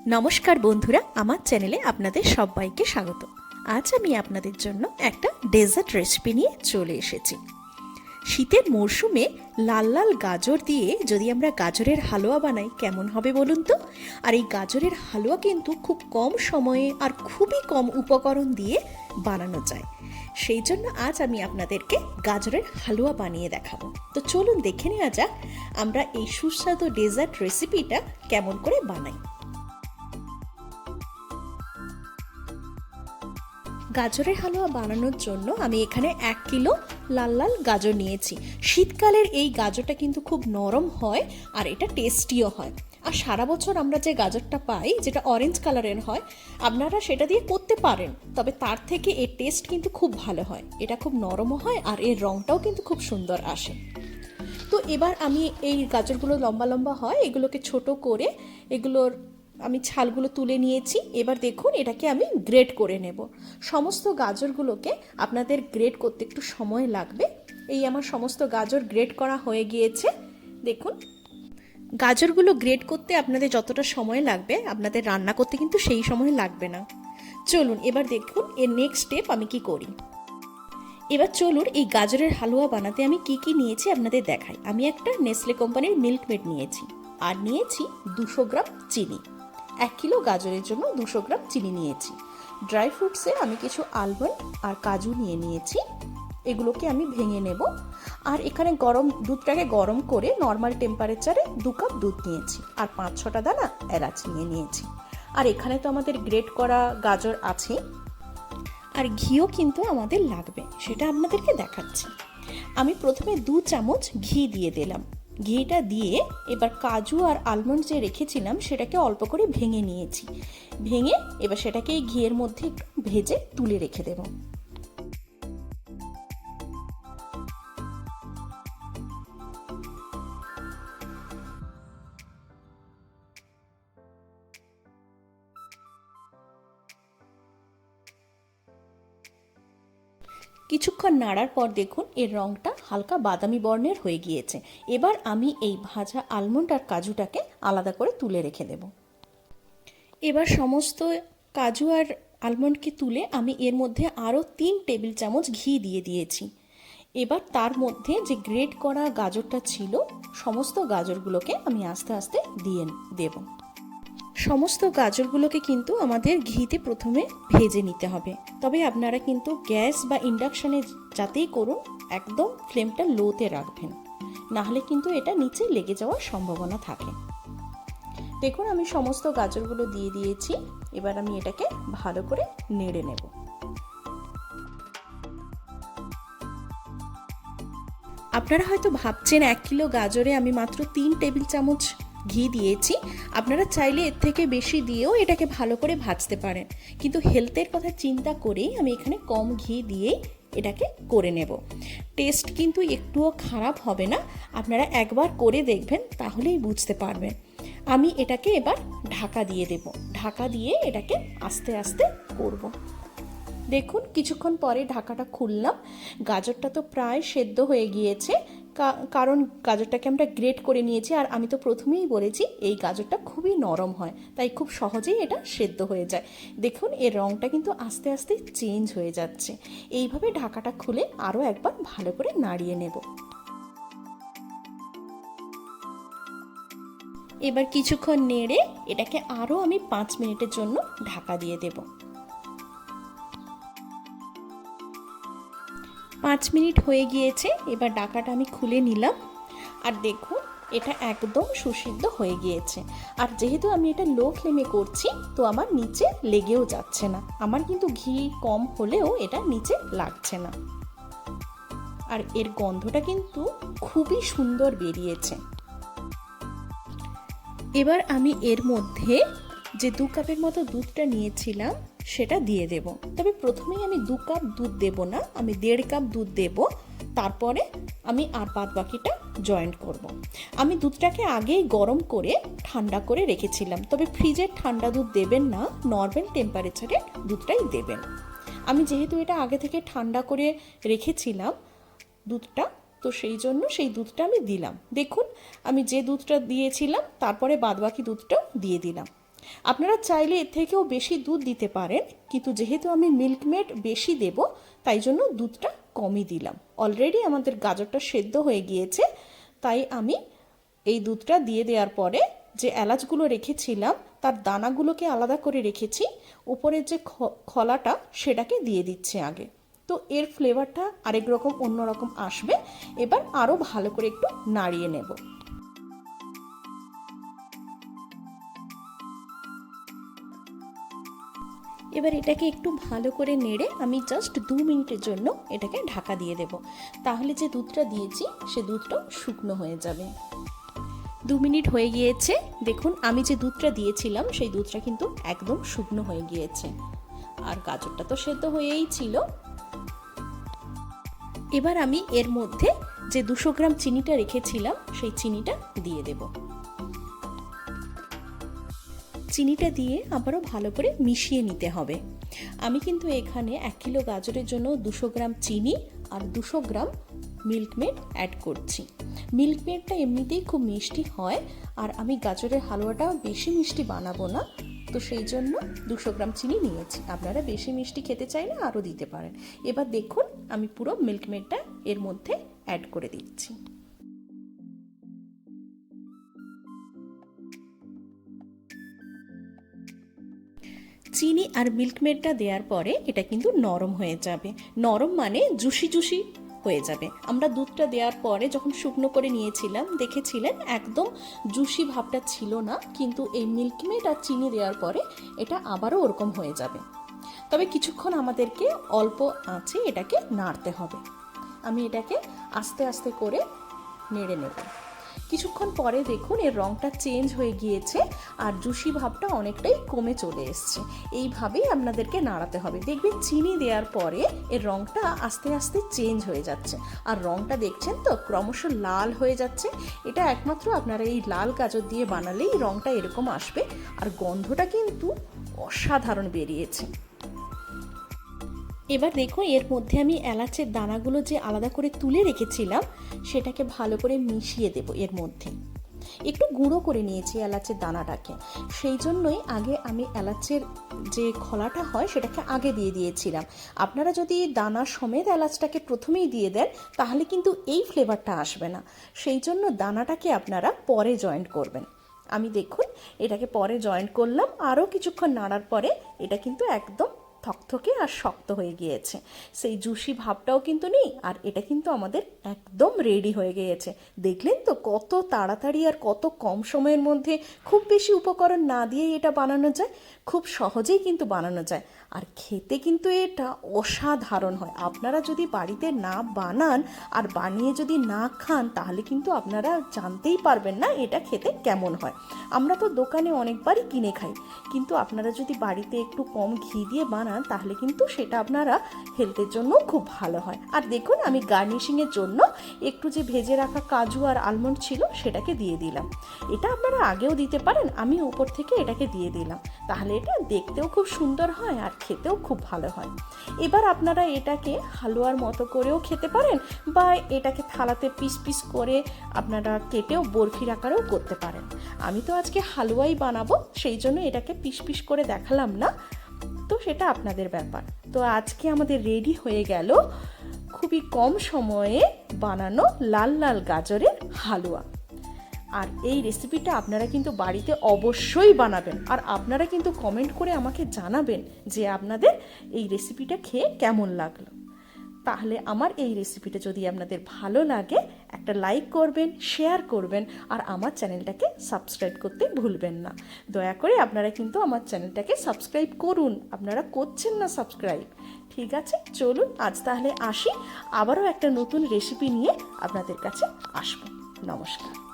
নমস্কার বন্ধুরা, আমার চ্যানেলে আপনাদের সবাইকে স্বাগত। আজ আমি আপনাদের জন্য একটা ডেজার্ট রেসিপি নিয়ে চলে এসেছি। শীতের মরশুমে লাল লাল গাজর দিয়ে যদি আমরা গাজরের হালুয়া বানাই কেমন হবে বলুন তো। আর এই গাজরের হালুয়া কিন্তু খুব কম সময়ে আর খুবই কম উপকরণ দিয়ে বানানো যায়। সেই জন্য আজ আমি আপনাদেরকে গাজরের হালুয়া বানিয়ে দেখাবো। তো চলুন দেখে নেওয়া যাক আমরা এই সুস্বাদু ডেজার্ট রেসিপিটা কেমন করে বানাই। গাজরের হালুয়া বানানোর জন্য আমি এখানে 1 কিলো লাল লাল গাজর নিয়েছি। শীতকালের এই গাজরটা কিন্তু খুব নরম হয় আর এটা টেস্টিও হয়। আর সারা বছর আমরা যে গাজরটা পাই যেটা অরেঞ্জ কালারের হয়, আপনারা সেটা দিয়ে করতে পারেন, তবে তার থেকে এর টেস্ট কিন্তু খুব ভালো হয়। এটা খুব নরমও হয় আর এর রঙটাও কিন্তু খুব সুন্দর আসে। তো এবার আমি এই গাজরগুলো লম্বা লম্বা হয়, এগুলোকে ছোট করে এগুলোর আমি ছালগুলো তুলে নিয়েছি। এবার দেখুন এটাকে আমি গ্রেট করে নেব। সমস্ত গাজরগুলোকে আপনাদের গ্রেট করতে একটু সময় লাগবে। এই আমার সমস্ত গাজর গ্রেট করা হয়ে গিয়েছে। দেখুন গাজরগুলো গ্রেট করতে আপনাদের যতটা সময় লাগবে আপনাদের রান্না করতে কিন্তু সেই সময় লাগবে না। চলুন এবার দেখুন এর নেক্সট স্টেপ আমি কি করি। এবার চলুন এই গাজরের হালুয়া বানাতে আমি কি কি নিয়েছি আপনাদের দেখাই। আমি একটা নেসলে কোম্পানির মিল্ক মেড নিয়েছি আর নিয়েছি 200 গ্রাম চিনি। 1 কিলো গাজরের জন্য 200 গ্রাম চিনি নিয়েছি। ড্রাই ফ্রুটসে আমি কিছু আলমন্ড আর কাজু নিয়েছি, এগুলোকে আমি ভেঙে নেব। আর এখানে দুধটাকে গরম করে নর্মাল টেম্পারেচারে 2 কাপ দুধ নিয়েছি আর 5-6টা দানা এলাচ নিয়েছি। আর এখানে তো আমাদের গ্রেট করা গাজর আছে। আর ঘিও কিন্তু আমাদের লাগবে, সেটা আপনাদেরকে দেখাচ্ছি। আমি প্রথমে 2 চামচ ঘি দিয়ে দিলাম। ঘিটা দিয়ে এবার কাজু আর আলমন্ড যে রেখেছিলাম সেটাকে অল্প করে ভেঙে নিয়েছি। ভেঙে এবার সেটাকে এই ঘিয়ের মধ্যে একটু ভেজে তুলে রেখে দেব। কিছুক্ষণ নাড়ার পর দেখুন এর রঙটা হালকা বাদামি বর্ণের হয়ে গিয়েছে। এবার আমি এই ভাজা আলমন্ড আর কাজুটাকে আলাদা করে তুলে রেখে দেব। এবার সমস্ত কাজু আর আলমন্ডকে তুলে আমি এর মধ্যে আরও 3 টেবিল চামচ ঘি দিয়ে দিয়েছি। এবার তার মধ্যে যে গ্রেট করা গাজরটা ছিল সমস্ত গাজরগুলোকে আমি আস্তে আস্তে দিয়ে দেব। সমস্ত গাজরগুলোকে কিন্তু আমাদের ঘিতে প্রথমে ভেজে নিতে হবে, তবে আপনারা কিন্তু গ্যাস বা ইন্ডাকশানে যাতেই করুন একদম ফ্লেমটা লোতে রাখবেন, নাহলে কিন্তু এটা নিচে লেগে যাওয়ার সম্ভাবনা থাকে। দেখুন আমি সমস্ত গাজরগুলো দিয়ে দিয়েছি। এবার আমি এটাকে ভালো করে নেড়ে নেব। আপনারা হয়তো ভাবছেন 1 কিলো গাজরে আমি মাত্র 3 টেবিল চামচ ঘি দিয়েছি। আপনারা চাইলে এর থেকে বেশি দিয়েও এটাকে ভালো করে ভাজতে পারেন, কিন্তু হেলথের কথা চিন্তা করেই আমি এখানে কম ঘি দিয়েই এটাকে করে নেব। টেস্ট কিন্তু একটুও খারাপ হবে না, আপনারা একবার করে দেখবেন তাহলেই বুঝতে পারবেন। আমি এটাকে এবার ঢাকা দিয়ে দেব। ঢাকা দিয়ে এটাকে আস্তে আস্তে করব। দেখুন কিছুক্ষণ পরে ঢাকাটা খুললাম। গাজরটা তো প্রায় সেদ্ধ হয়ে গিয়েছে, কারণ গাজরটাকে আমরা গ্রেট করে নিয়েছি। আর আমি তো প্রথমেই বলেছি এই গাজরটা খুবই নরম হয়, তাই খুব সহজেই এটা সেদ্ধ হয়ে যায়। দেখুন এর রঙটা কিন্তু আস্তে আস্তে চেঞ্জ হয়ে যাচ্ছে। এইভাবে ঢাকাটা খুলে আরও একবার ভালো করে নাড়িয়ে নেব। এবার কিছুক্ষণ নেড়ে এটাকে আরও আমি 5 মিনিটের জন্য ঢাকা দিয়ে দেব। 5 মিনিট হয়ে গিয়েছে। এবার ঢাকাটা আমি খুলে নিলাম। আর দেখুন এটা একদম সুসিদ্ধ হয়ে গিয়েছে। আর যেহেতু আমি এটা লো ফ্লেমে করছি তো আমার নিচে লেগেও যাচ্ছে না। আমার কিন্তু ঘি কম হলেও এটা নিচে লাগছে না। আর এর গন্ধটা কিন্তু খুবই সুন্দর বেরিয়েছে। এবার আমি এর মধ্যে যে 2 কাপের মতো দুধটা নিয়েছিলাম সেটা দিয়ে দেব। তবে প্রথমেই আমি 2 কাপ দুধ দেব না, আমি 1.5 কাপ দুধ দেব। তারপরে আমি আর বাদ বাকিটা জয়েন্ট করব। আমি দুধটাকে আগেই গরম করে ঠান্ডা করে রেখেছিলাম, তবে ফ্রিজের ঠান্ডা দুধ দেবেন না, নর্মাল টেম্পারেচারে দুধটাই দেবেন। আমি যেহেতু এটা আগে থেকে ঠান্ডা করে রেখেছিলাম দুধটা, তো সেই জন্য সেই দুধটা আমি দিলাম। দেখুন আমি যে দুধটা দিয়েছিলাম তারপরে বাদবাকি দুধটাও দিয়ে দিলাম। আপনারা চাইলে এর থেকেও বেশি দুধ দিতে পারেন, কিন্তু যেহেতু আমি মিল্কমেড বেশি দেব তাই জন্য দুধটা কমই দিলাম। অলরেডি আমাদের গাজরটা সেদ্ধ হয়ে গিয়েছে, তাই আমি এই দুধটা দিয়ে দেওয়ার পরে যে এলাচগুলো রেখেছিলাম তার দানাগুলোকে আলাদা করে রেখেছি, উপরের যে খোলাটা সেটাকে দিয়ে দিচ্ছি আগে। তো এর ফ্লেভারটা আরেক রকম অন্যরকম আসবে। এবার আরও ভালো করে একটু নাড়িয়ে নেব। এবার এটাকে একটু ভালো করে নেড়ে আমি জাস্ট 2 মিনিটের জন্য এটাকে ঢাকা দিয়ে দেব। তাহলে যে দুধটা দিয়েছি সে দুধটাও শুকনো হয়ে যাবে। 2 মিনিট হয়ে গিয়েছে, দেখুন আমি যে দুধটা দিয়েছিলাম সেই দুধটা কিন্তু একদম শুকনো হয়ে গিয়েছে, আর গাজরটা তো সেদ্ধ হয়েই ছিল। এবার আমি এর মধ্যে যে 200 গ্রাম চিনিটা রেখেছিলাম সেই চিনিটা দিয়ে দেব। চিনিটা দিয়ে আবারও ভালো করে মিশিয়ে নিতে হবে। আমি কিন্তু এখানে 1 কিলো গাজরের জন্য 200 গ্রাম চিনি আর 200 গ্রাম মিল্কমেড অ্যাড করছি। মিল্কমেডটা এমনিতেই খুব মিষ্টি হয়, আর আমি গাজরের হালুয়াটা বেশি মিষ্টি বানাবো না, তো সেই জন্য 200 গ্রাম চিনি নিয়েছি। আপনারা বেশি মিষ্টি খেতে চাইলে আরও দিতে পারেন। এবার দেখুন আমি পুরো মিল্কমেডটা এর মধ্যে অ্যাড করে দিচ্ছি। চিনি আর মিল্কমেডটা দেওয়ার পরে এটা কিন্তু নরম হয়ে যাবে। নরম মানে জুসি জুসি হয়ে যাবে। আমরা দুধটা দেওয়ার পরে যখন শুকনো করে নিয়েছিলাম দেখেছিলেন একদম জুসি ভাবটা ছিল না, কিন্তু এই মিল্কমেড আর চিনি দেওয়ার পরে এটা আবারও ওরকম হয়ে যাবে। তবে কিছুক্ষণ আমাদেরকে অল্প আঁচে এটাকে নাড়তে হবে। আমি এটাকে আস্তে আস্তে করে নেড়ে নেব। কিছুক্ষণ পরে দেখুন এর রঙটা চেঞ্জ হয়ে গিয়েছে আর জুসি ভাবটা অনেকটাই কমে চলে এসছে। এইভাবেই আপনাদেরকে নাড়াতে হবে। দেখবেন চিনি দেওয়ার পরে এর রঙটা আস্তে আস্তে চেঞ্জ হয়ে যাচ্ছে, আর রঙটা দেখছেন তো ক্রমশ লাল হয়ে যাচ্ছে। এটা একমাত্র আপনারা এই লাল গাজর দিয়ে বানালেই রঙটা এরকম আসবে, আর গন্ধটা কিন্তু অসাধারণ বেরিয়েছে। এবার দেখো এর মধ্যে আমি এলাচের দানাগুলো যে আলাদা করে তুলে রেখেছিলাম সেটাকে ভালো করে মিশিয়ে দেব। এর মধ্যে একটু গুঁড়ো করে নিয়েছি এলাচের দানাটাকে, সেই জন্যই আগে আমি এলাচের যে খোলাটা হয় সেটাকে আগে দিয়ে দিয়েছিলাম। আপনারা যদি দানা সমেত এলাচটাকে প্রথমেই দিয়ে দেন তাহলে কিন্তু এই ফ্লেভারটা আসবে না, সেই জন্য দানাটাকে আপনারা পরে জয়েন্ট করবেন। আমি দেখুন এটাকে পরে জয়েন্ট করলাম, আরও কিছুক্ষণ নাড়ার পরে এটা কিন্তু একদম থকথকে আর শক্ত হয়ে গিয়েছে। সেই জুসি ভাবটাও কিন্তু নেই, আর এটা কিন্তু আমাদের একদম রেডি হয়ে গিয়েছে। দেখলেন তো কত তাড়াতাড়ি আর কত কম সময়ের মধ্যে খুব বেশি উপকরণ না দিয়েই এটা বানানো যায়, খুব সহজেই কিন্তু বানানো যায়, আর খেতে কিন্তু এটা অসাধারণ হয়। আপনারা যদি বাড়িতে না বানান আর বানিয়ে যদি না খান তাহলে কিন্তু আপনারা জানতেই পারবেন না এটা খেতে কেমন হয়। আমরা তো দোকানে অনেকবারই কিনে খাই, কিন্তু আপনারা যদি বাড়িতে একটু কম ঘি দিয়ে বানান তাহলে কিন্তু সেটা আপনারা হেলথের জন্য খুব ভালো হয়। আর দেখুন আমি গার্নিশিংয়ের জন্য একটু যে ভেজে রাখা কাজু আর আলমন্ড ছিল সেটাকে দিয়ে দিলাম। এটা আপনারা আগেও দিতে পারেন, আমি উপর থেকে এটাকে দিয়ে দিলাম, তাহলে এটা দেখতেও খুব সুন্দর হয় আর খেতেও খুব ভালো হয়। এবার আপনারা এটাকে হালুয়ার মতো করেও খেতে পারেন, বা এটাকে থালাতে পিস পিস করে আপনারা কেটেও বরফির আকারেও করতে পারেন। আমি তো আজকে হালুয়াই বানাবো, সেই জন্য এটাকে পিস পিস করে দেখালাম না, তো সেটা আপনাদের ব্যাপার। তো আজকে আমাদের রেডি হয়ে গেল খুবই কম সময়ে বানানো লাল লাল গাজরের হালুয়া। আর এই রেসিপিটা আপনারা কিন্তু বাড়িতে অবশ্যই বানাবেন, আর আপনারা কিন্তু কমেন্ট করে আমাকে জানাবেন যে আপনাদের এই রেসিপিটা খেয়ে কেমন লাগলো। তাহলে আমার এই রেসিপিটা যদি আপনাদের ভালো লাগে একটা লাইক করবেন, শেয়ার করবেন, আর আমার চ্যানেলটাকে সাবস্ক্রাইব করতে ভুলবেন না। দয়া করে আপনারা কিন্তু আমার চ্যানেলটাকে সাবস্ক্রাইব করুন, আপনারা করছেন না সাবস্ক্রাইব। ঠিক আছে, চলুন আজ তাহলে আসি, আবারও একটা নতুন রেসিপি নিয়ে আপনাদের কাছে আসবো। নমস্কার।